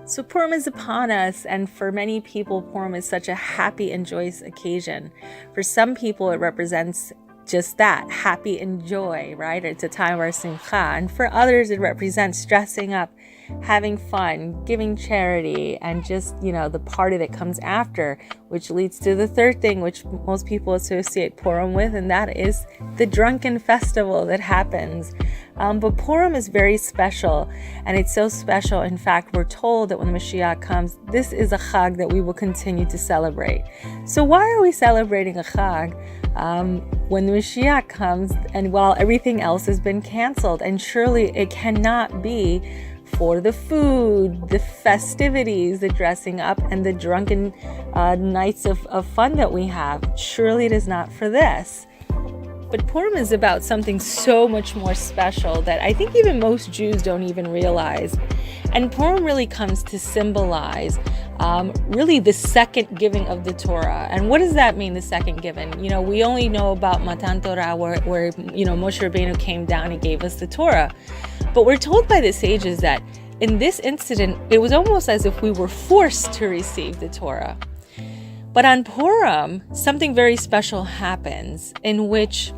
So Purim is upon us, and for many people, Purim is such a happy and joyous occasion. For some people, it represents just that, happy and joy, right? It's a time of our simcha. And for others, it represents dressing up, having fun, giving charity, and just, the party that comes after, which leads to the third thing, which most people associate Purim with, and that is the drunken festival that happens. But Purim is very special, and it's so special. In fact, we're told that when the Moshiach comes, this is a chag that we will continue to celebrate. So why are we celebrating a chag when the Moshiach comes and while everything else has been canceled? And surely it cannot be for the food, the festivities, the dressing up, and the drunken nights of fun that we have. Surely it is not for this. But Purim is about something so much more special that I think even most Jews don't even realize. And Purim really comes to symbolize really the second giving of the Torah. And what does that mean, the second giving? We only know about Matan Torah where Moshe Rabbeinu came down and gave us the Torah. But we're told by the sages that in this incident, it was almost as if we were forced to receive the Torah. But on Purim, something very special happens in which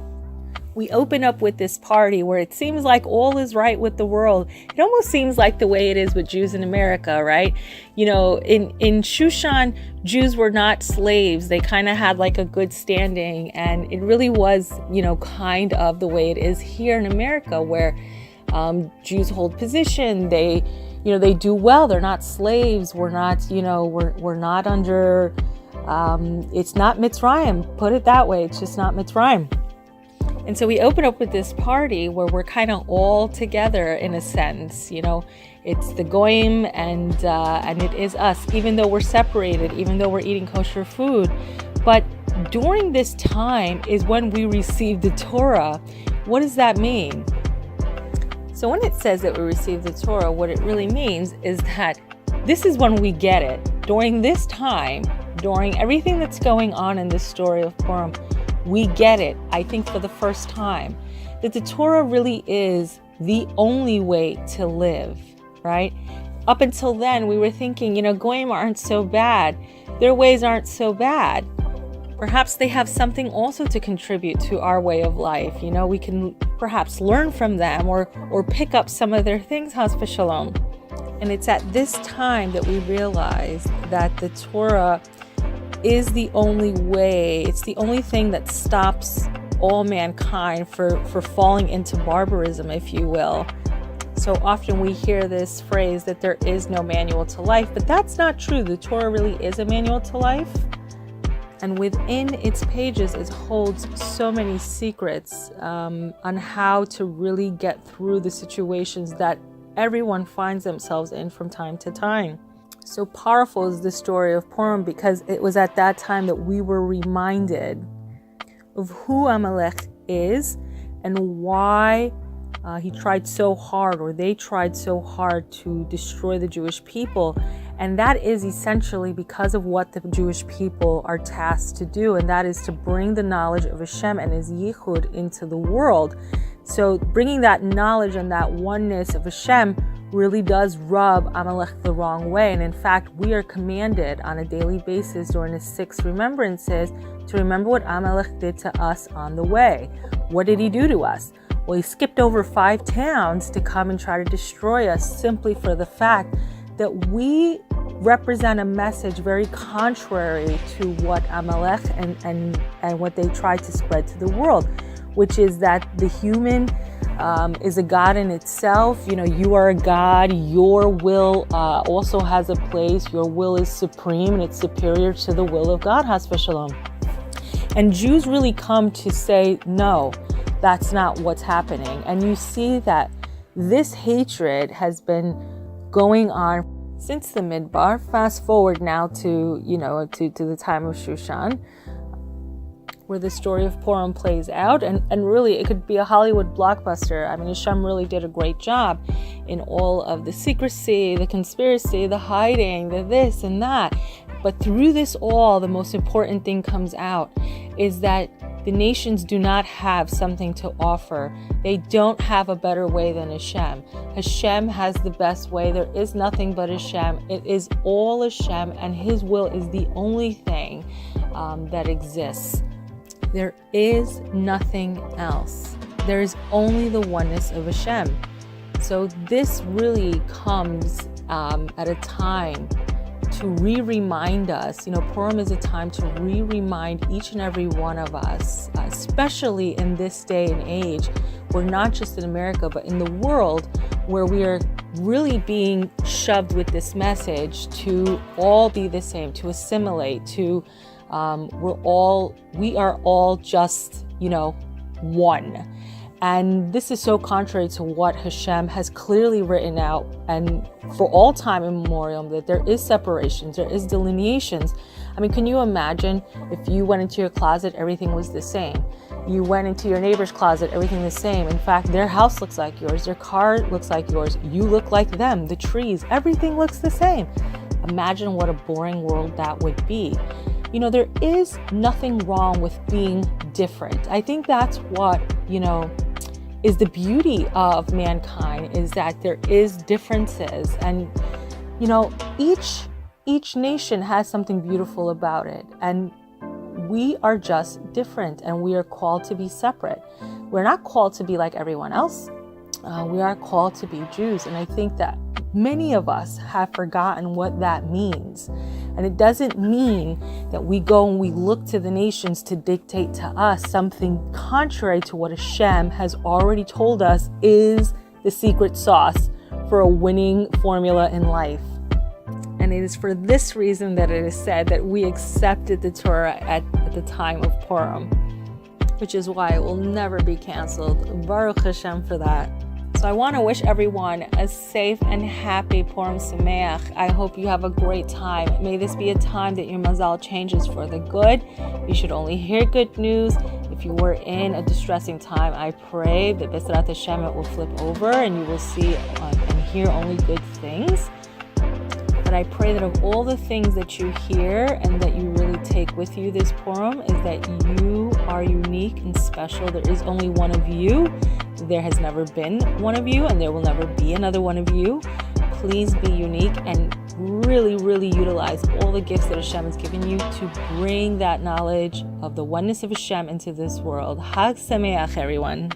we open up with this party where it seems like all is right with the world. It almost seems like the way it is with Jews in America, right? In Shushan, Jews were not slaves. They kind of had like a good standing. And it really was, kind of the way it is here in America where Jews hold position. They do well. They're not slaves. We're not, we're not under... it's not Mitzrayim, put it that way. It's just not Mitzrayim. And so we open up with this party where we're kind of all together in a sense. It's the goyim and it is us, even though we're separated, even though we're eating kosher food. But during this time is when we receive the Torah. What does that mean? So when it says that we receive the Torah, what it really means is that this is when we get it. During this time, during everything that's going on in this story of Purim, we get it, I think, for the first time, that the Torah really is the only way to live, right? Up until then, we were thinking, Goyim aren't so bad. Their ways aren't so bad. Perhaps they have something also to contribute to our way of life. We can perhaps learn from them or pick up some of their things, Chas v'shalom. And it's at this time that we realize that the Torah is the only way, it's the only thing that stops all mankind for falling into barbarism, if you will. So often we hear this phrase that there is no manual to life, but that's not true. The Torah really is a manual to life. And within its pages, it holds so many secrets on how to really get through the situations that everyone finds themselves in from time to time. So powerful is the story of Purim because it was at that time that we were reminded of who Amalek is and why he tried so hard, or they tried so hard to destroy the Jewish people. And that is essentially because of what the Jewish people are tasked to do, and that is to bring the knowledge of Hashem and His Yichud into the world. So bringing that knowledge and that oneness of Hashem really does rub Amalek the wrong way. And in fact, we are commanded on a daily basis during the 6 remembrances to remember what Amalek did to us on the way. What did he do to us? Well, he skipped over 5 towns to come and try to destroy us simply for the fact that we represent a message very contrary to what Amalek and what they tried to spread to the world, which is that the human is a God in itself. You are a God. Your will also has a place. Your will is supreme and it's superior to the will of God, Chas v'shalom. And Jews really come to say, no, that's not what's happening. And you see that this hatred has been going on since the Midbar. Fast forward now to the time of Shushan, where the story of Purim plays out, and really it could be a Hollywood blockbuster. I mean, Hashem really did a great job in all of the secrecy, the conspiracy, the hiding, the this and that. But through this all, the most important thing comes out is that The nations do not have something to offer. They don't have a better way than Hashem. Hashem has the best way. There is nothing but Hashem. It is all Hashem, and His will is the only thing that exists. There is nothing else. There is only the oneness of Hashem. So this really comes at a time to re-remind us. Purim is a time to re-remind each and every one of us, especially in this day and age, where not just in America, but in the world, where we are really being shoved with this message to all be the same, to assimilate, to we are all just, one. And this is so contrary to what Hashem has clearly written out, and for all time immemorial, that there is separations, there is delineations. I mean, can you imagine if you went into your closet, everything was the same? You went into your neighbor's closet, everything the same. In fact, their house looks like yours, their car looks like yours, you look like them, the trees, everything looks the same. Imagine what a boring world that would be. There is nothing wrong with being different. I think that's what, is the beauty of mankind, is that there is differences, and each nation has something beautiful about it, and we are just different, and we are called to be separate. We're not called to be like everyone else. We are called to be Jews, and I think that many of us have forgotten what that means. And it doesn't mean that we go and we look to the nations to dictate to us something contrary to what Hashem has already told us is the secret sauce for a winning formula in life. And it is for this reason that it is said that we accepted the Torah at the time of Purim, which is why it will never be canceled. Baruch Hashem for that. So I want to wish everyone a safe and happy Purim Sameach. I hope you have a great time. May this be a time that your mazal changes for the good. You should only hear good news. If you were in a distressing time, I pray that B'ezrat Hashem it will flip over and you will see and hear only good things. But I pray that of all the things that you hear and that you really take with you this Purim is that you are unique and special. There is only one of you. There has never been one of you, and there will never be another one of you. Please be unique and really, really utilize all the gifts that Hashem has given you to bring that knowledge of the oneness of Hashem into this world. Hag Sameach, everyone.